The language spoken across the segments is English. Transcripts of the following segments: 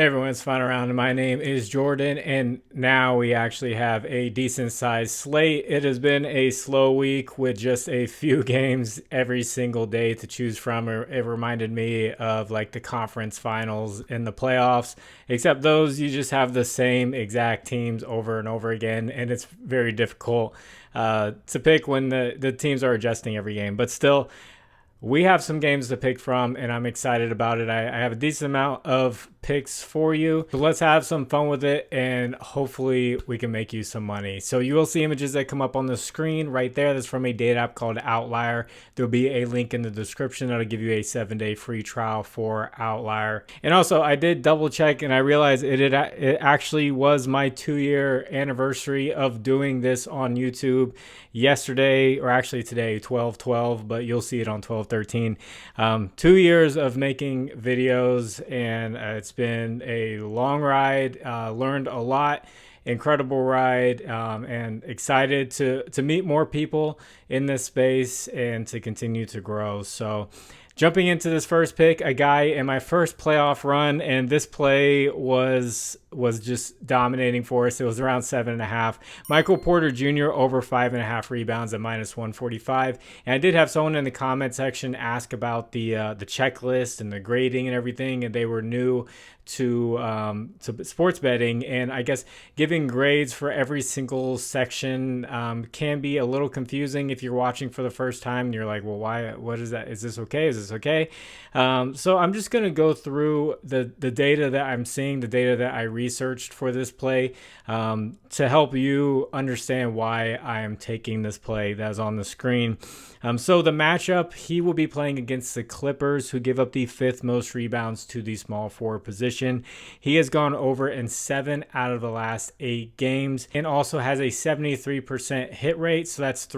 Hey everyone, it's Fun Around. My name is Jordan, and now we actually have a decent sized slate. It has been a slow week with just a few games every single day to choose from. It reminded me of like the conference finals and the playoffs, except those you just have the same exact teams over and over again, and it's very difficult to pick when the teams are adjusting every game. But still, we have some games to pick from, and I'm excited about it. I have a decent amount of picks for you. So let's have some fun with it, and hopefully we can make you some money. So you will see images that come up on the screen right there. That's from a data app called Outlier. There'll be a link in the description that'll give you a 7-day free trial for Outlier. And also, I did double check, and I realized it actually was my 2-year anniversary of doing this on YouTube yesterday, or actually today, 12/12, but you'll see it on 12/13. 2 years of making videos, and it's been a long ride. Learned a lot. Incredible ride, and excited to meet more people in this space and to continue to grow. So jumping into this first pick, a guy in my first playoff run, and this play was just dominating for us. It was around 7.5. Michael Porter Jr. over 5.5 rebounds at -145. And I did have someone in the comment section ask about the checklist and the grading and everything, and they were new to sports betting, and I guess giving grades for every single section can be a little confusing if you're watching for the first time and you're like, well, why? What is that? Is this okay? Is this okay? So I'm just gonna go through the data that I'm seeing, the data that I researched for this play, to help you understand why I am taking this play that's on the screen. So the matchup, he will be playing against the Clippers, who give up the 5th most rebounds to the small forward position. He has gone over in 7 out of the last 8 games, and also has a 73% hit rate. So that's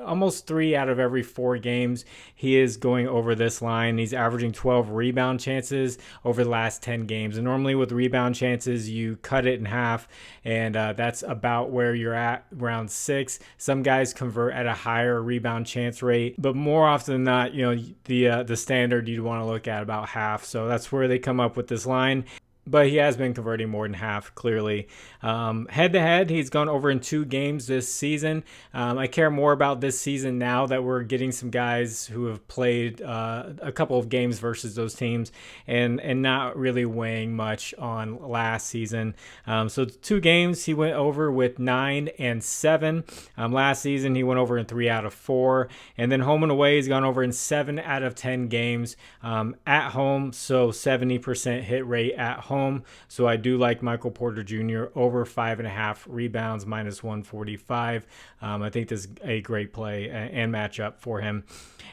almost 3 out of every 4 games he is going over this line. He's averaging 12 rebound chances over the last 10 games. And normally with rebound chances, you cut it in half, and that's about where you're at, around 6. Some guys convert at a higher rebound chance rate, but more often than not, the standard you'd want to look at about half. So that's where they come up with this line. But he has been converting more than half, clearly. Head-to-head, he's gone over in 2 games this season. I care more about this season now that we're getting some guys who have played a couple of games versus those teams, and not really weighing much on last season. So 2 games, he went over with 9 and 7. Last season, he went over in 3 out of 4. And then home and away, he's gone over in 7 out of 10 games at home, so 70% hit rate at home. So I do like Michael Porter Jr. over 5.5 rebounds, -145. I think this is a great play and matchup for him.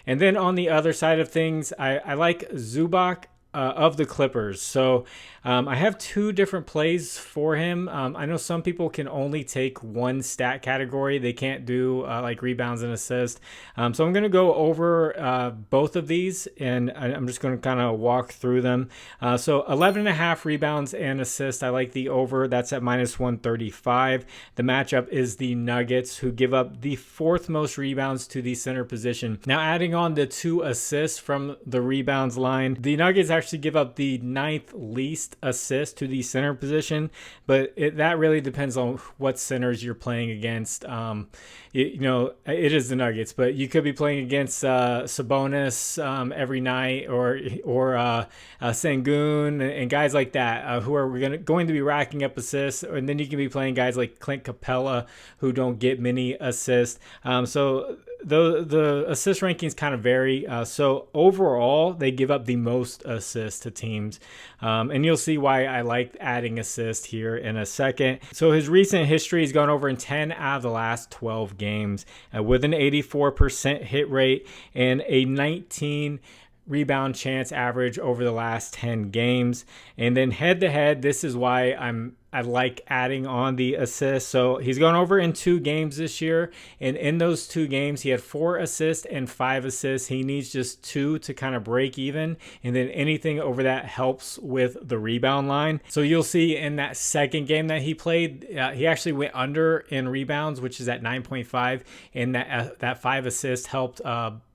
And then on the other side of things, I like Zubac of the Clippers. So I have 2 different plays for him. I know some people can only take one stat category. They can't do like rebounds and assists. So I'm going to go over both of these, and I'm just going to kind of walk through them. So 11.5 rebounds and assists. I like the over. That's at -135. The matchup is the Nuggets, who give up the 4th most rebounds to the center position. Now, adding on the 2 assists from the rebounds line, the Nuggets actually give up the 9th least assist to the center position, but that really depends on what centers you're playing against. It is the Nuggets, but you could be playing against Sabonis every night, or Sengun and guys like that, who are going to be racking up assists. And then you can be playing guys like Clint Capella, who don't get many assists. So the assist rankings kind of vary. So overall, they give up the most assists to teams. And you'll see why I like adding assist here in a second. So his recent history, he's gone over in 10 out of the last 12 games with an 84% hit rate and a 19 rebound chance average over the last 10 games. And then head to head, this is why I'm I like adding on the assists. So he's gone over in 2 games this year. And in those 2 games, he had 4 assists and 5 assists. He needs just 2 to kind of break even. And then anything over that helps with the rebound line. So you'll see in that second game that he played, he actually went under in rebounds, which is at 9.5. And that 5 assists helped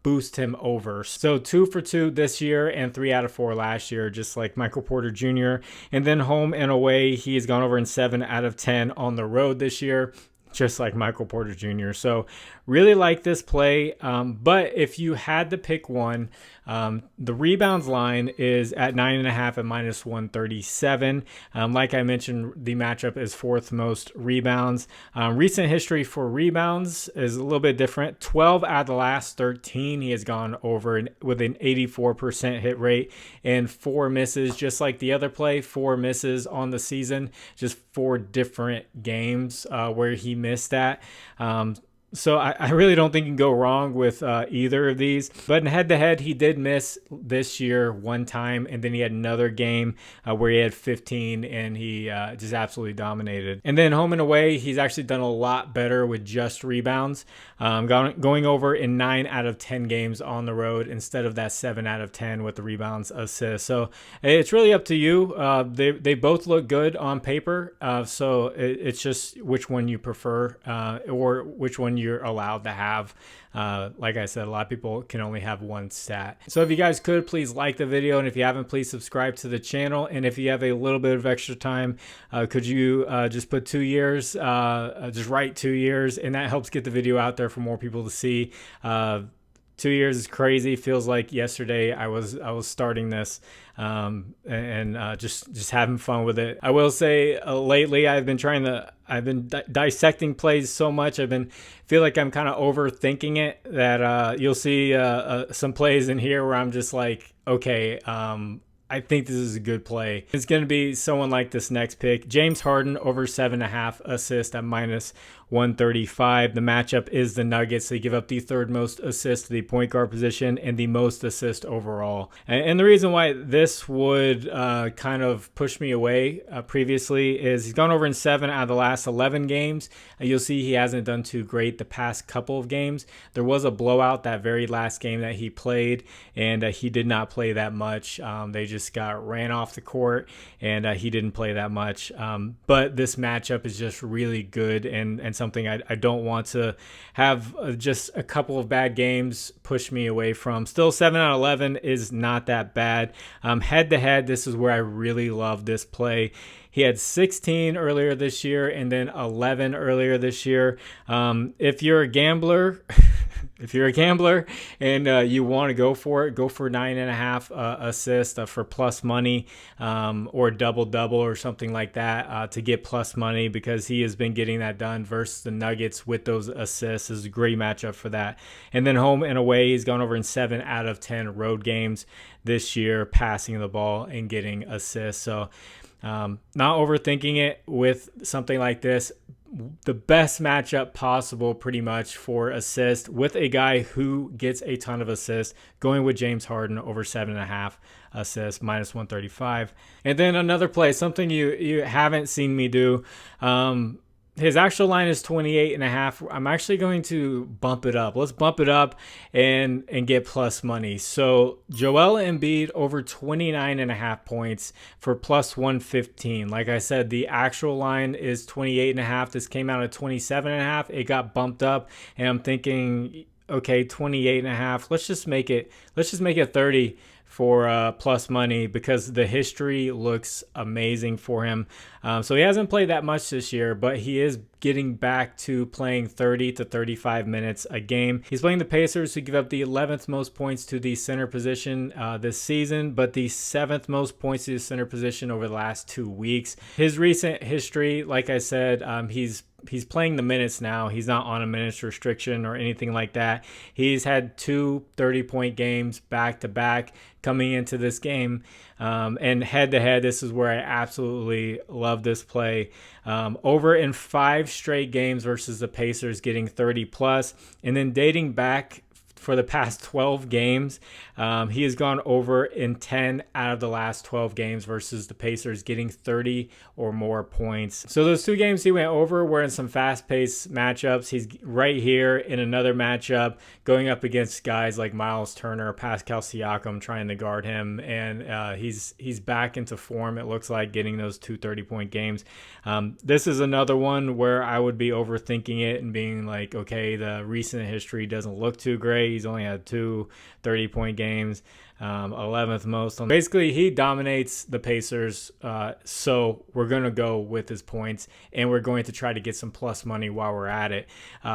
boost him over. So 2 for 2 this year and 3 out of 4 last year, just like Michael Porter Jr. And then home and away, he has gone over in 7 out of 10 on the road this year, just like Michael Porter Jr. So really like this play. But if you had to pick one, the rebounds line is at 9.5 at -137. Like I mentioned, the matchup is 4th most rebounds. Recent history for rebounds is a little bit different. 12 out of the last 13, he has gone over with an 84% hit rate and 4 misses, just like the other play, 4 misses on the season, just 4 different games where he missed that. So I really don't think you can go wrong with either of these. But in head-to-head, he did miss this year 1 time, and then he had another game where he had 15, and he just absolutely dominated. And then home and away, he's actually done a lot better with just rebounds, going over in 9 out of 10 games on the road instead of that 7 out of 10 with the rebounds assists. So it's really up to you. They both look good on paper, so it's just which one you prefer or which one you're allowed to have. Like I said, a lot of people can only have 1 stat. So if you guys could, please like the video. And if you haven't, please subscribe to the channel. And if you have a little bit of extra time, could you just put 2 years, just write 2 years. And that helps get the video out there for more people to see. 2 years is crazy. Feels like yesterday I was starting this just having fun with it. I will say lately I've been dissecting plays so much. Feel like I'm kind of overthinking it, that you'll see some plays in here where I'm just like, okay, I think this is a good play. It's going to be someone like this next pick. James Harden over 7.5 assists at -135. The matchup is the Nuggets. They give up the 3rd most assists to the point guard position and the most assists overall. And the reason why this would kind of push me away previously is he's gone over in 7 out of the last 11 games. You'll see he hasn't done too great the past couple of games. There was a blowout that very last game that he played, and he did not play that much. They just got ran off the court, and he didn't play that much. But this matchup is just really good and something I don't want to have just a couple of bad games push me away from. Still, 7 out of 11 is not that bad. Head-to-head, this is where I really love this play. He had 16 earlier this year and then 11 earlier this year. If you're a gambler, and you want to go for it, go for 9.5 assists for plus money, or double or something like that to get plus money, because he has been getting that done versus the Nuggets with those assists. This is a great matchup for that. And then home and away, he's gone over in 7 out of 10 road games this year, passing the ball and getting assists. So not overthinking it with something like this. The best matchup possible pretty much for assist with a guy who gets a ton of assists, going with James Harden over 7.5 assists, -135. And then another play, something you haven't seen me do. His actual line is 28.5. I'm actually going to bump it up. Let's bump it up and get plus money. So Joel Embiid over 29.5 points for +115. Like I said, the actual line is 28.5. This came out at 27.5. It got bumped up, and I'm thinking, okay, 28.5. Let's just make it 30 for plus money, because the history looks amazing for him. So he hasn't played that much this year, but he is getting back to playing 30 to 35 minutes a game. He's playing the Pacers, who give up the 11th most points to the center position this season, but the 7th most points to the center position over the last 2 weeks. His recent history, like I said, he's playing the minutes now. He's not on a minutes restriction or anything like that. He's had 2 30-point games back-to-back coming into this game. And head-to-head, this is where I absolutely love this play. Over in 5 straight games versus the Pacers, getting 30+. And then dating back for the past 12 games. He has gone over in 10 out of the last 12 games versus the Pacers, getting 30 or more points. So those 2 games he went over were in some fast-paced matchups. He's right here in another matchup going up against guys like Miles Turner, Pascal Siakam trying to guard him, and he's back into form, it looks like, getting those 2 30-point games. This is another one where I would be overthinking it and being like, okay, the recent history doesn't look too great. He's only had 2 30-point games, 11th most. Basically, he dominates the Pacers, so we're going to go with his points, and we're going to try to get some plus money while we're at it.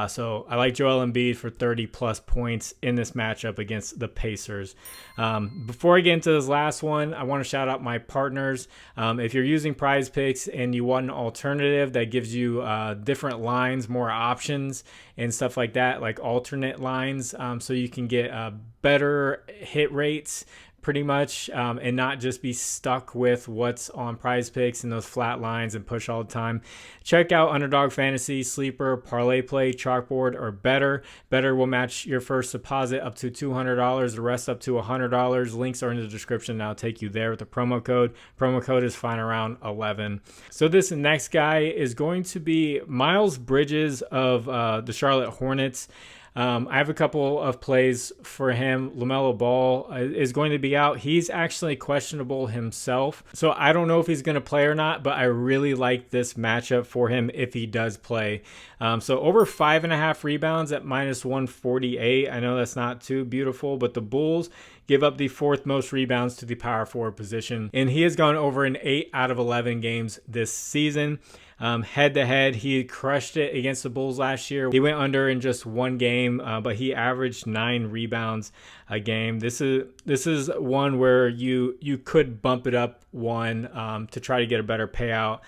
So I like Joel Embiid for 30-plus points in this matchup against the Pacers. Before I get into this last one, I want to shout out my partners. If you're using Prizepicks and you want an alternative that gives you different lines, more options, and stuff like that, like alternate lines, so you can get better hit rates pretty much, and not just be stuck with what's on Prizepicks and those flat lines and push all the time. Check out Underdog Fantasy, Sleeper, ParlayPlay, ChalkBoard, or BETR. BETR will match your first deposit up to $200, the rest up to $100. Links are in the description, and I'll take you there with the promo code. Promo code is fine around 11. So this next guy is going to be Miles Bridges of the Charlotte Hornets. I have a couple of plays for him. LaMelo Ball is going to be out. He's actually questionable himself, so I don't know if he's going to play or not, but I really like this matchup for him if he does play. So over 5.5 rebounds at -148. I know that's not too beautiful, but the Bulls give up the 4th most rebounds to the power forward position, and he has gone over in 8 out of 11 games this season. Head-to-head, he crushed it against the Bulls last year. He went under in just 1 game, but he averaged 9 rebounds a game. This is one where you could bump it up 1 to try to get a better payout.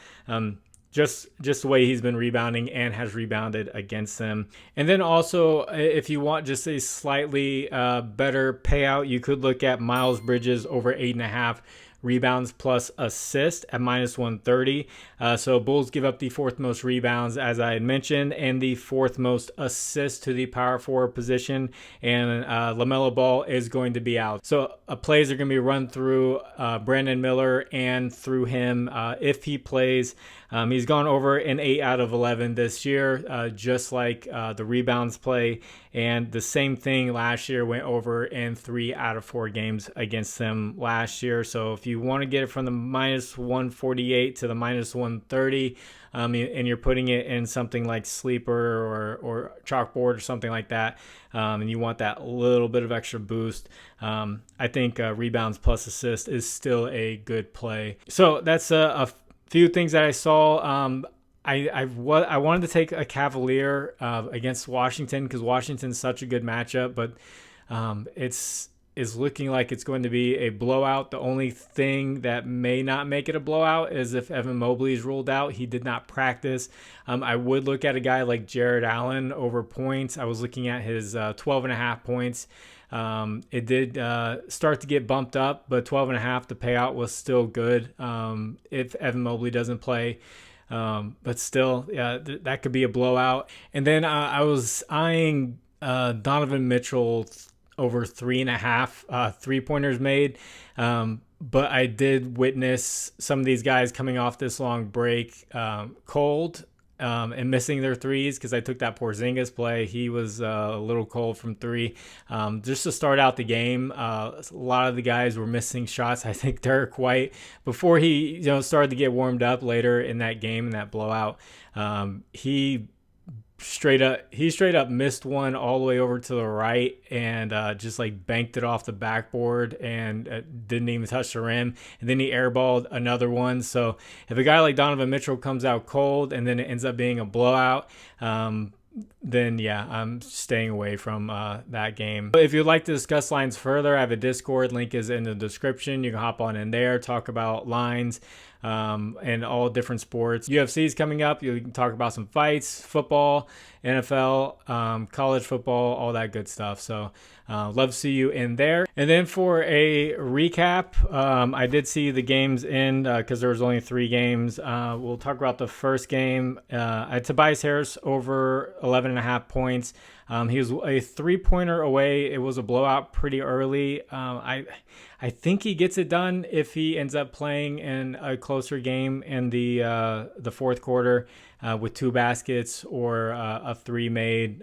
Just the way he's been rebounding and has rebounded against them. And then also, if you want just a slightly better payout, you could look at Miles Bridges over 8.5 rebounds plus assist at -130. So Bulls give up the 4th most rebounds, as I had mentioned, and the 4th most assists to the power forward position. And LaMelo Ball is going to be out. So plays are going to be run through Brandon Miller and through him if he plays. He's gone over in 8 out of 11 this year, just like the rebounds play. And the same thing last year, went over in 3 out of 4 games against them last year. So if you want to get it from the -148 to the -130, and you're putting it in something like Sleeper or ChalkBoard or something like that, and you want that little bit of extra boost, I think rebounds plus assist is still a good play. So that's a few things that I saw. I wanted to take a Cavalier against Washington because Washington's such a good matchup, but it's looking like it's going to be a blowout. The only thing that may not make it a blowout is if Evan Mobley is ruled out. He did not practice. I would look at a guy like Jared Allen over points. I was looking at his 12.5 points. It did start to get bumped up, but 12.5, the payout was still good if Evan Mobley doesn't play. But still, yeah, that could be a blowout. And then I was eyeing Donovan Mitchell over 3.5 3-pointers made. But I did witness some of these guys coming off this long break cold and missing their threes because I took that Porzingis play. He was a little cold from 3. Just to start out the game, a lot of the guys were missing shots. I think Derek White, before he started to get warmed up later in that game, in that blowout, he straight up missed one all the way over to the right and just like banked it off the backboard and didn't even touch the rim, and then he airballed another one. So if a guy like Donovan Mitchell comes out cold and then it ends up being a blowout, then yeah, I'm staying away from that game. But if you'd like to discuss lines further, I have a Discord. Link is in the description. You can hop on in there, talk about lines and all different sports. UFC is coming up. You can talk about some fights, football, NFL, college football, all that good stuff. So love to see you in there. And then for a recap, I did see the games end because there was only 3 games. We'll talk about the first game. I had Tobias Harris over 11.5 points. He was a 3-pointer away. It was a blowout pretty early. I think he gets it done if he ends up playing in a closer game in the fourth quarter with 2 baskets or a 3 made.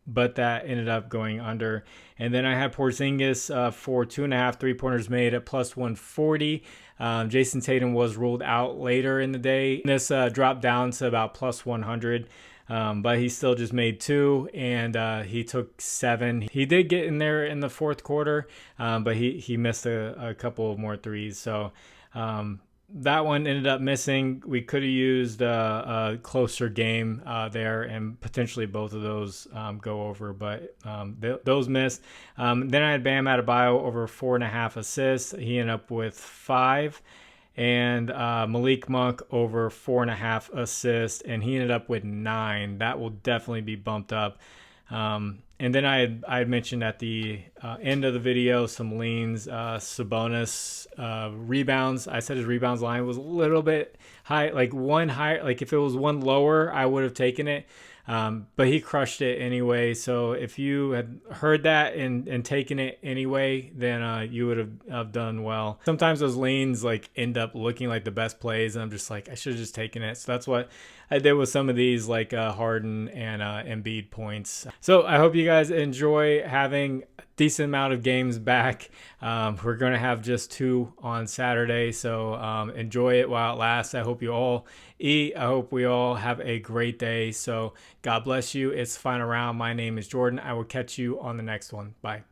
But that ended up going under. And then I had Porzingis for 2.5 3-pointers made at plus 140. Jason Tatum was ruled out later in the day. This dropped down to about plus 100. But he still just made 2, and he took 7. He did get in there in the fourth quarter, but he missed a couple of more threes. So that one ended up missing. We could have used a closer game there, and potentially both of those go over, but those missed. Then I had Bam Adebayo over 4.5 assists. He ended up with 5. And Malik Monk over 4.5 assists, and he ended up with 9. That will definitely be bumped up. And then I had mentioned at the end of the video some leans. Sabonis rebounds. I said his rebounds line was a little bit high, like one higher. Like if it was one lower, I would have taken it. But he crushed it anyway. So if you had heard that and taken it anyway, then you would have done well. Sometimes those leans like end up looking like the best plays, and I'm just like, I should have just taken it. So that's what I did with some of these, like Harden and Embiid points. So I hope you guys enjoy having a decent amount of games back. We're going to have just 2 on Saturday, so enjoy it while it lasts. I hope you all eat. I hope we all have a great day. So God bless you. It's the final round. My name is Jordan. I will catch you on the next one. Bye.